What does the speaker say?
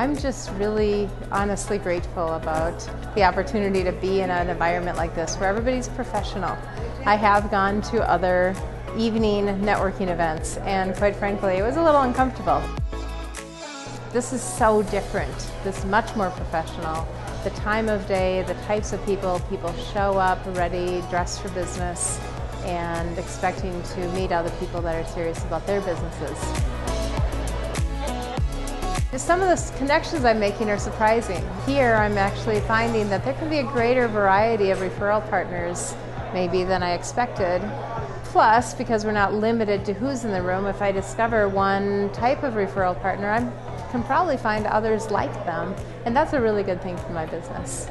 I'm just really honestly grateful about the opportunity to be in an environment like this where everybody's professional. I have gone to other evening networking events and quite frankly it was a little uncomfortable. This is so different. This is much more professional. The time of day, the types of people show up ready, dressed for business and expecting to meet other people that are serious about their businesses. Some of the connections I'm making are surprising. Here I'm actually finding that there can be a greater variety of referral partners maybe than I expected. Plus, because we're not limited to who's in the room, if I discover one type of referral partner, I can probably find others like them, and that's a really good thing for my business.